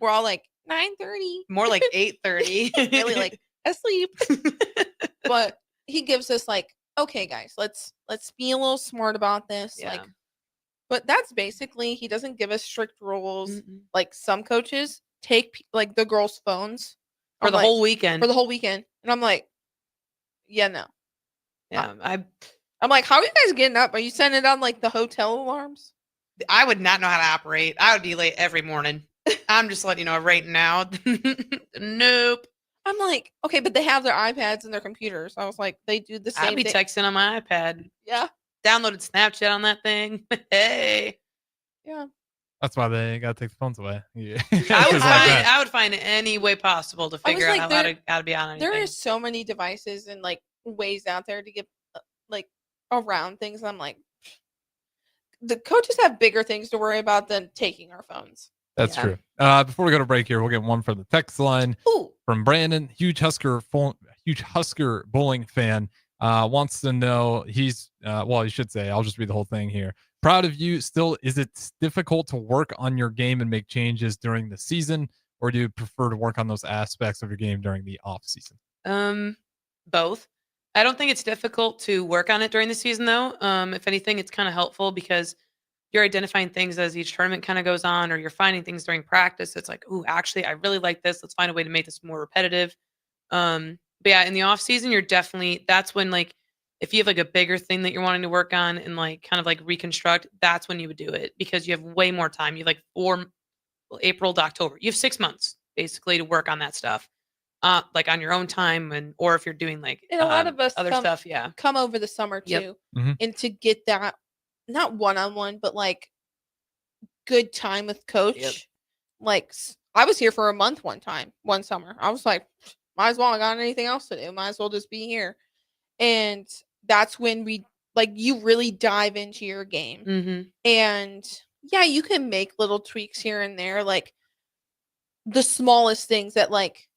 We're all like 9:30. More like 8:30. Really like asleep. But he gives us like, okay, guys, let's be a little smart about this. Yeah. Like, but that's basically he doesn't give us strict rules. Like some coaches take like the girls' phones For I'm the like- whole weekend. For the whole weekend, and I'm like, yeah, no. Yeah, I'm like, how are you guys getting up? Are you setting it on like the hotel alarms? I would not know how to operate. I would be late every morning. I'm just letting you know right now. Nope. I'm like, okay, but they have their iPads and their computers. I was like, they do the same I'd be thing. texting on my iPad. Yeah. Downloaded Snapchat on that thing. Hey. Yeah. That's why they got to take the phones away. Yeah. I would find any way possible to I was figure like, out how to be on anything. There is so many devices and like ways out there to get like around things. I'm like, the coaches have bigger things to worry about than taking our phones. That's true. Before we go to break here, we'll get one from the text line from Brandon, huge Husker bowling fan. Wants to know, he's well, he should say, I'll just read the whole thing here. Proud of you. Still, is it difficult to work on your game and make changes during the season, or do you prefer to work on those aspects of your game during the off season? Both. I don't think it's difficult to work on it during the season, though. If anything, it's kind of helpful because you're identifying things as each tournament kind of goes on, or you're finding things during practice. It's like, ooh, actually, I really like this. Let's find a way to make this more repetitive. But yeah, in the off season, that's when, like, if you have like a bigger thing that you're wanting to work on and like kind of like reconstruct, that's when you would do it because you have way more time. You have like April to October. You have 6 months basically to work on that stuff. Like on your own time, or if you're doing like and a lot of us other stuff, come over the summer too, and to get that not one-on-one, but like good time with coach. Like I was here for a month one summer. I was like, might as well. I got anything else to do. Might as well just be here. And that's when you really dive into your game. Mm-hmm. And yeah, you can make little tweaks here and there, like the smallest things that like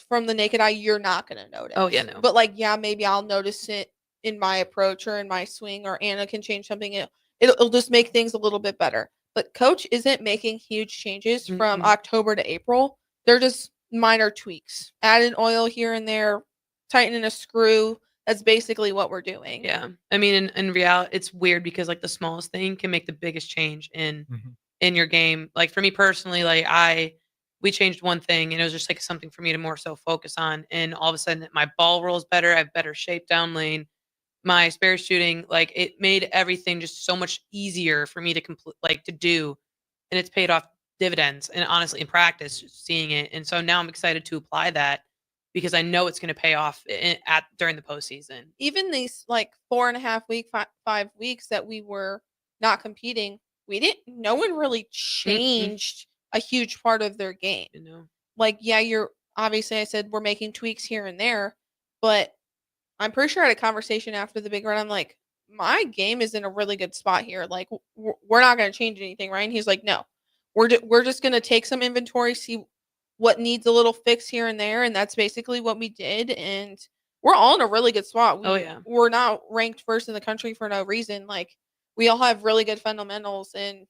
from the naked eye, you're not going to notice. Oh, yeah, no. But like, yeah, maybe I'll notice it in my approach or in my swing, or Anna can change something. It'll just make things a little bit better. But coach isn't making huge changes from October to April. They're just minor tweaks. Add an oil here and there, tightening a screw. That's basically what we're doing. Yeah. I mean, in reality, it's weird because like the smallest thing can make the biggest change in your game. Like for me personally, like we changed one thing and it was just like something for me to more so focus on. And all of a sudden my ball rolls better. I have better shape down lane. My spare shooting, like it made everything just so much easier for me to to do. And it's paid off dividends. And honestly, in practice, just seeing it. And so now I'm excited to apply that because I know it's going to pay off during the postseason. Even these like 4.5 5 weeks that we were not competing, no one really changed a huge part of their game. Like, yeah, obviously I said we're making tweaks here and there, but I'm pretty sure I had a conversation after the big run. I'm like, my game is in a really good spot here. Like, we're not going to change anything, right? And he's like, no, we're just going to take some inventory, see what needs a little fix here and there. And that's basically what we did. And we're all in a really good spot. We're not ranked first in the country for no reason. Like, we all have really good fundamentals, and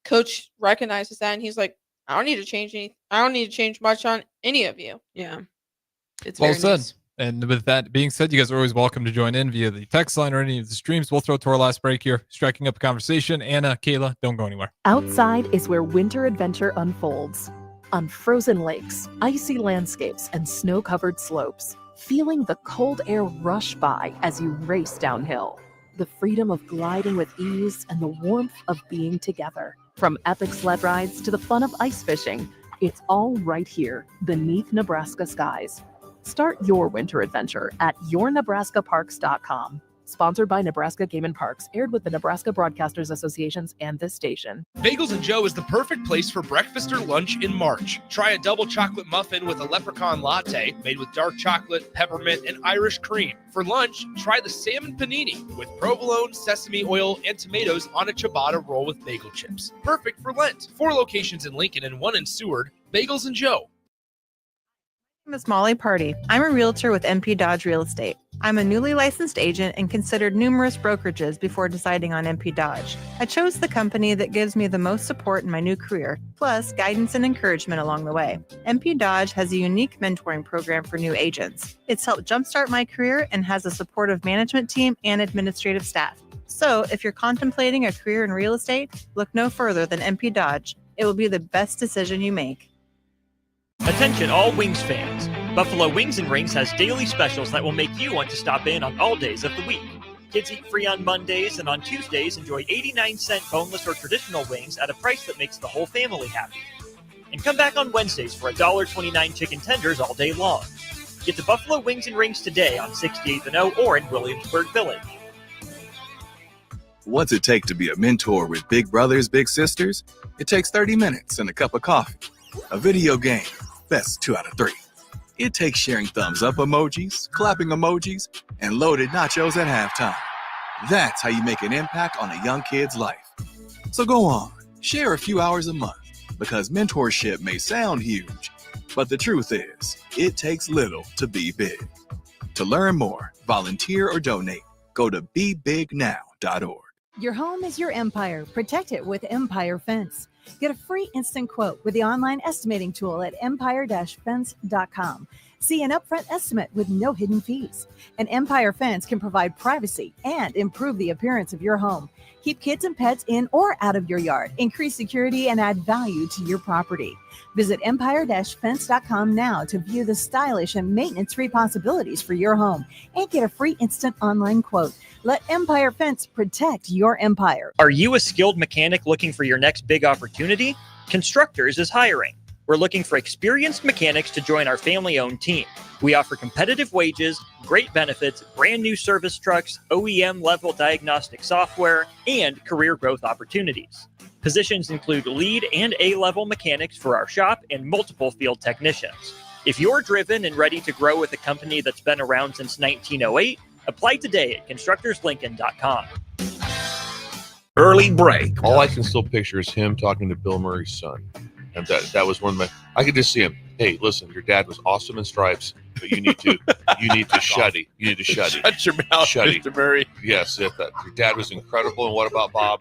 coach recognizes that. And he's like, I don't need to change anything. I don't need to change much on any of you. Yeah. It's well very said. nice. And with that being said, you guys are always welcome to join in via the text line or any of the streams. We'll throw it to our last break here, striking up a conversation. Anna, Kayla, don't go anywhere. Outside is where winter adventure unfolds. On frozen lakes, icy landscapes, and snow-covered slopes, feeling the cold air rush by as you race downhill. The freedom of gliding with ease and the warmth of being together. From epic sled rides to the fun of ice fishing, it's all right here beneath Nebraska skies. Start your winter adventure at yournebraskaparks.com. Sponsored by Nebraska Game and Parks, aired with the Nebraska Broadcasters Associations and this station. Bagels & Joe is the perfect place for breakfast or lunch in March. Try a double chocolate muffin with a leprechaun latte made with dark chocolate, peppermint, and Irish cream. For lunch, try the salmon panini with provolone, sesame oil, and tomatoes on a ciabatta roll with bagel chips. Perfect for Lent. 4 locations in Lincoln and 1 in Seward. Bagels & Joe. My name is Molly Party. I'm a realtor with MP Dodge Real Estate. I'm a newly licensed agent and considered numerous brokerages before deciding on MP Dodge. I chose the company that gives me the most support in my new career, plus guidance and encouragement along the way. MP Dodge has a unique mentoring program for new agents. It's helped jumpstart my career and has a supportive management team and administrative staff. So if you're contemplating a career in real estate, look no further than MP Dodge. It will be the best decision you make. Attention all Wings fans. Buffalo Wings and Rings has daily specials that will make you want to stop in on all days of the week. Kids eat free on Mondays, and on Tuesdays, enjoy 89-cent boneless or traditional wings at a price that makes the whole family happy. And come back on Wednesdays for $1.29 chicken tenders all day long. Get to Buffalo Wings and Rings today on 68th and O or in Williamsburg Village. What's it take to be a mentor with big brothers, big sisters? It takes 30 minutes and a cup of coffee. A video game, best 2 out of 3. It takes sharing thumbs up emojis, clapping emojis, and loaded nachos at halftime. That's how you make an impact on a young kid's life. So go on, share a few hours a month, because mentorship may sound huge, but the truth is, it takes little to be big. To learn more, volunteer, or donate, go to BeBigNow.org. Your home is your empire. Protect it with Empire Fence. Get a free instant quote with the online estimating tool at empire-fence.com. See an upfront estimate with no hidden fees. An Empire Fence can provide privacy and improve the appearance of your home. Keep kids and pets in or out of your yard. Increase security and add value to your property. Visit empire-fence.com now to view the stylish and maintenance-free possibilities for your home and get a free instant online quote. Let Empire Fence protect your empire. Are you a skilled mechanic looking for your next big opportunity? Constructors is hiring. We're looking for experienced mechanics to join our family-owned team. We offer competitive wages, great benefits, brand new service trucks, OEM-level diagnostic software, and career growth opportunities. Positions include lead and A-level mechanics for our shop and multiple field technicians. If you're driven and ready to grow with a company that's been around since 1908, apply today at constructorslincoln.com. Early break. All I can still picture is him talking to Bill Murray's son. And that was one of my, I could just see him. Hey, listen, your dad was awesome in stripes, but you need to shuddy. You need to shuddy. Shut your mouth, Shuddy. Mr. Murray. Yes, your dad was incredible. And what about Bob?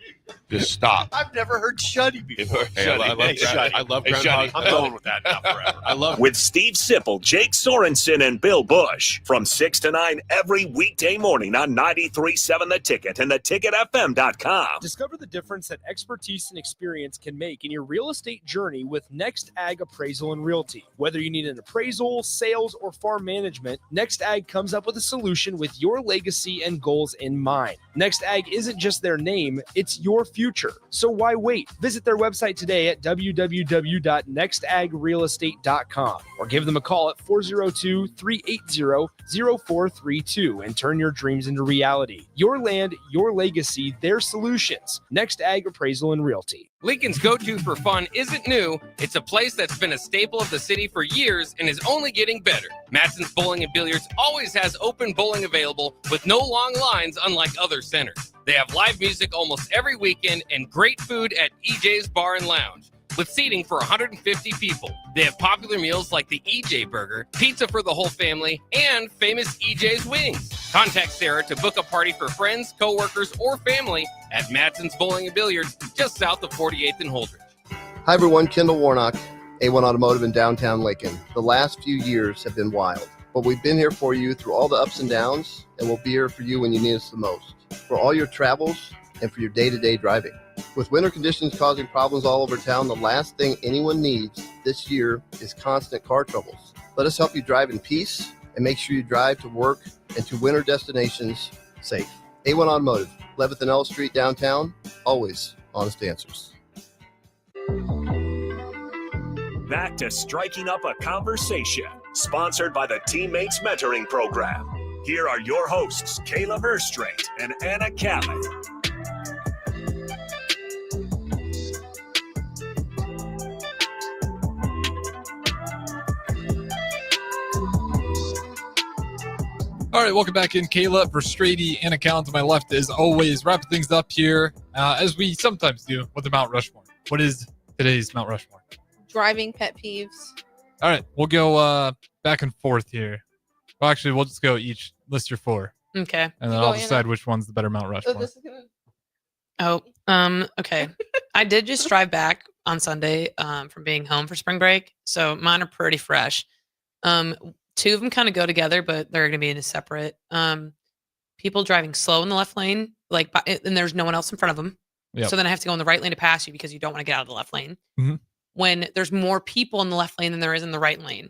Just stop. I've never heard Shuddy before. Hey, I love Shuddy. I love Hey, Groundhog Shuddy. I'm Day. going with that now forever. I love With Steve Sipple, Jake Sorensen, and Bill Bush from 6 to 9 every weekday morning on 93.7 The Ticket and theticketfm.com. Discover the difference that expertise and experience can make in your real estate journey with Next Ag Appraisal and Realty. Whether you need an appraisal, sales, or farm management, Next Ag comes up with a solution with your legacy and goals in mind. Next Ag isn't just their name, it's your future. So why wait? Visit their website today at www.nextagrealestate.com or give them a call at 402-380-0432 and turn your dreams into reality. Your land, your legacy, their solutions. Next Ag Appraisal and Realty. Lincoln's go-to for fun isn't new. It's a place that's been a staple of the city for years and is only getting better. Matson's Bowling and Billiards always has open bowling available with no long lines, unlike other centers. They have live music almost every weekend and great food at EJ's Bar and Lounge, with seating for 150 people. They have popular meals like the EJ Burger, pizza for the whole family, and famous EJ's Wings. Contact Sarah to book a party for friends, coworkers, or family at Matson's Bowling and Billiards, just south of 48th and Holdridge. Hi everyone, Kendall Warnock, A1 Automotive in downtown Lincoln. The last few years have been wild, but we've been here for you through all the ups and downs, and we'll be here for you when you need us the most. For all your travels and for your day-to-day driving. With winter conditions causing problems all over town, the last thing anyone needs this year is constant car troubles. Let us help you drive in peace and make sure you drive to work and to winter destinations safe. A1 Automotive, 11th and L Street downtown, always honest answers. Back to Striking Up a Conversation, sponsored by the Teammates Mentoring Program. Here are your hosts, Kayla Verstrate and Anna Callan. All right, welcome back in. Kayla Verstrate and account to my left, as always, wrapping things up here, as we sometimes do with the Mount Rushmore. What is today's Mount Rushmore? Driving pet peeves. All right, we'll go back and forth here. Well, actually, we'll just go each list your 4. Okay. And then I'll decide which one's the better Mount Rushmore. Okay. I did just drive back on Sunday from being home for spring break, so mine are pretty fresh. 2 of them kind of go together, but they're going to be in a separate. People driving slow in the left lane, and there's no one else in front of them. Yep. So then I have to go in the right lane to pass you because you don't want to get out of the left lane. Mm-hmm. When there's more people in the left lane than there is in the right lane.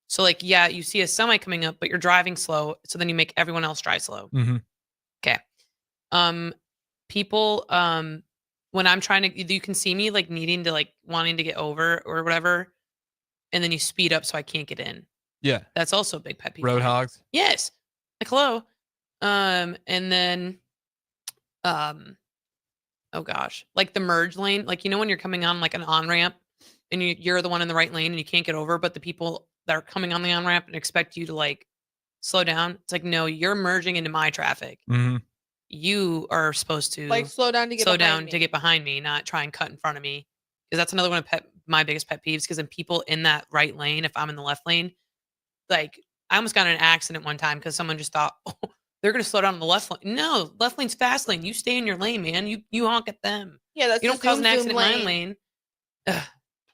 So you see a semi coming up, but you're driving slow. So then you make everyone else drive slow. Mm-hmm. Okay. People, when I'm trying to, you can see me like needing to like wanting to get over or whatever, and then you speed up so I can't get in. Yeah. That's also a big pet peeve. Road hogs. Yes. Like hello. And then, oh gosh, like the merge lane, like when you're coming on like an on ramp and you're the one in the right lane and you can't get over, but the people that are coming on the on ramp and expect you to like slow down. It's like, no, you're merging into my traffic. Mm-hmm. You are supposed to Like slow down to get behind me. to get behind me, not try and cut in front of me. Because that's another one of my biggest pet peeves. Because then people in that right lane, if I'm in the left lane, like I almost got in an accident one time because someone just thought, oh, they're going to slow down on the left lane. No, left lane's fast lane. You stay in your lane, man. You honk at them. Yeah, that's you don't the cause an zoom, accident zoom in my lane. Ugh.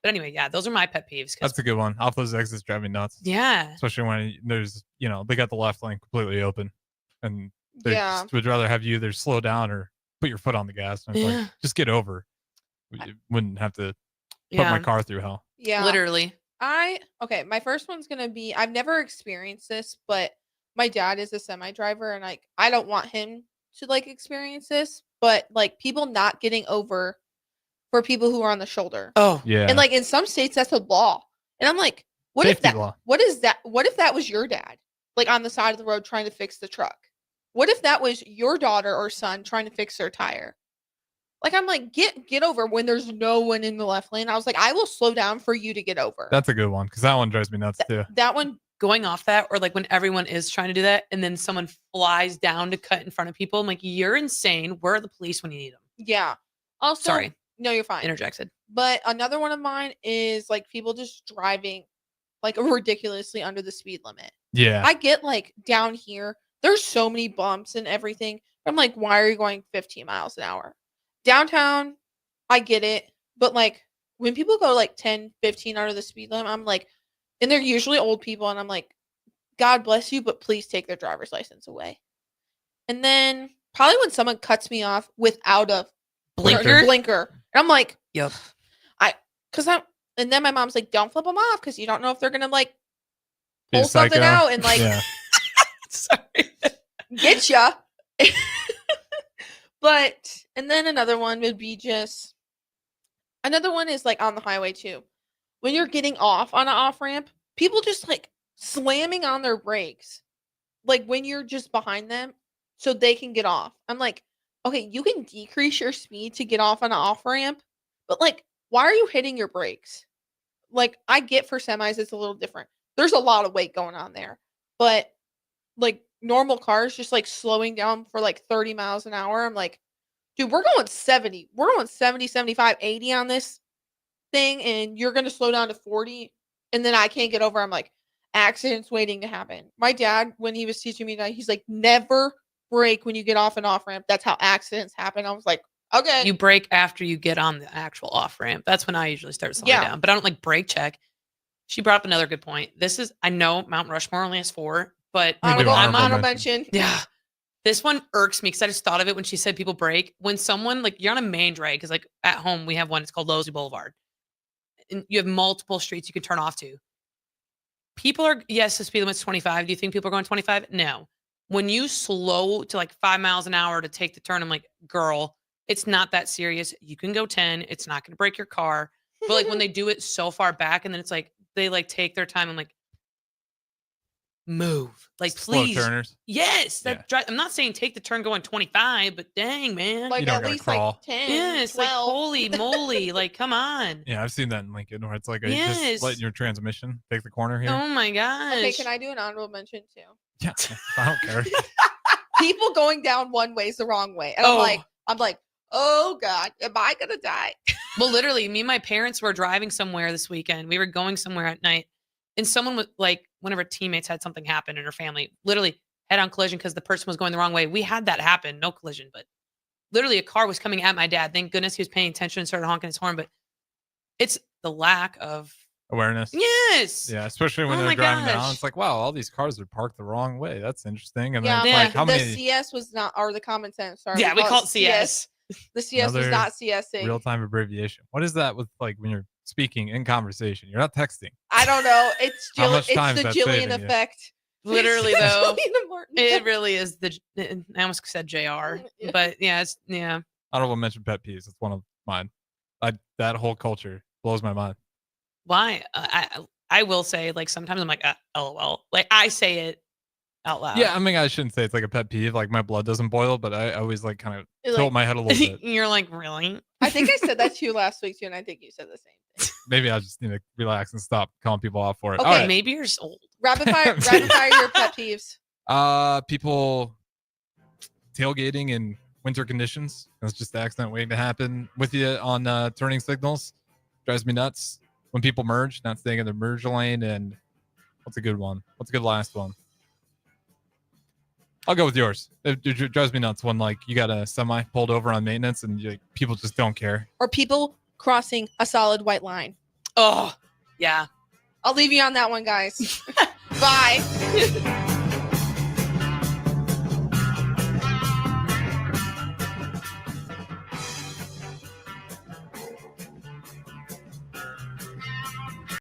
But anyway, yeah, those are my pet peeves. That's a good one. Off those exits drive me nuts. Yeah. Especially when there's, they got the left lane completely open and they Yeah. just would rather have you either slow down or put your foot on the gas. And it's Yeah. like, just get over. You wouldn't have to put Yeah. my car through hell. Yeah. Literally. Okay, my first one's gonna be I've never experienced this, but my dad is a semi driver and like I don't want him to like experience this, but like people not getting over for people who are on the shoulder. Oh. Yeah. And like in some states that's a law. And I'm like, what if Safety that law. what is that what if that was your dad? Like on the side of the road trying to fix the truck? What if that was your daughter or son trying to fix their tire? Like I'm like, get over when there's no one in the left lane. I was like, I will slow down for you to get over. That's a good one because that one drives me nuts too. That one going off that, or like when everyone is trying to do that and then someone flies down to cut in front of people. I'm like, you're insane. Where are the police when you need them? Yeah. Also, Sorry. No, you're fine. Interjected. But another one of mine is like people just driving like ridiculously under the speed limit. Yeah. I get like down here, there's so many bumps and everything. I'm like, why are you going 15 miles an hour? Downtown, I get it. But like when people go like 10, 15 under the speed limit, I'm like, and they're usually old people, and I'm like, God bless you, but please take their driver's license away. And then probably when someone cuts me off without a blinker. And I'm like, yep. And then my mom's like, don't flip them off because you don't know if they're gonna like Be a pull something psycho. out and like Yeah. get ya. But and then another one would be just another one is like on the highway too. When you're getting off on an off ramp, people just like slamming on their brakes, like when you're just behind them, so they can get off. I'm like, okay, you can decrease your speed to get off on an off ramp, but like, why are you hitting your brakes? Like, I get for semis, it's a little different. There's a lot of weight going on there, but like normal cars just like slowing down for like 30 miles an hour. I'm like, dude, we're going 70, 75, 80 on this thing, and you're going to slow down to 40, and then I can't get over. I'm like, accidents waiting to happen. My dad, when he was teaching me that, he's like, never brake when you get off an off ramp. That's how accidents happen. I was like, okay. You brake after you get on the actual off ramp. That's when I usually start slowing down. But I don't like brake check. She brought up another good point. This is, I know Mount Rushmore only has 4, but Honorable mention. Yeah. This one irks me because I just thought of it when she said people brake. When someone, like, you're on a main drag, because like at home we have one, it's called Losey Boulevard. And you have multiple streets you can turn off to. People are, yes, the speed limit's 25. Do you think people are going 25? No. When you slow to like 5 miles an hour to take the turn, I'm like, girl, it's not that serious. You can go 10. It's not going to break your car. But like when they do it so far back and then it's like, they like take their time. I'm like, move. Like, Slow please. turners. Yes. I'm not saying take the turn going 25, but dang, man. Like You don't at gotta least crawl. like 10, Yes, 12. like holy moly. Like, come on. Yeah, I've seen that in Lincoln where it's like Yes. just letting your transmission take the corner here. Oh my gosh. Okay, can I do an honorable mention too? Yeah, I don't care. People going down one way is the wrong way. And Oh. I'm like, oh God, am I gonna die? Well, literally, me and my parents were driving somewhere this weekend. We were going somewhere at night, and someone was like, one of our teammates had something happen in her family, literally head-on collision because the person was going the wrong way. We had that happen, no collision, but literally a car was coming at my dad. Thank goodness he was paying attention and started honking his horn. But it's the lack of Awareness. yes. Yeah, especially when Oh they're my driving down. gosh. It's like, wow, all these cars are parked the wrong way. That's interesting. And Yeah, then it's like, how the many CS was not, or the common sense. Sorry, Yeah, we call it CS. The CS was Another not CSing. real-time abbreviation? What is that with like when you're speaking in conversation? You're not texting. I don't know. It's How much time it's is the that Jillian saving you? effect. Literally though, Selena Martin. it really is I almost said JR, but yeah, it's Honorable mention pet peeves. It's one of mine. That whole culture blows my mind. Why? I will say, like, sometimes I'm like, LOL. Like, I say it out loud. Yeah, I mean, I shouldn't say it's like a pet peeve. Like, my blood doesn't boil, but I always like kind of tilt my head a little bit. You're like, really? I think I said that to you last week too, and I think you said the same thing. Maybe I just need to relax and stop calling people out for it. Okay, All right. Maybe you're just old. Rapid fire your pet peeves. People tailgating in winter conditions. That's just the accident waiting to happen with you on turning signals. Drives me nuts. When people merge, not staying in the merge lane. And what's a good one? What's a good last one? I'll go with yours. It drives me nuts when, like, you got a semi pulled over on maintenance and people just don't care. Or people crossing a solid white line. Oh, yeah. I'll leave you on that one, guys. Bye.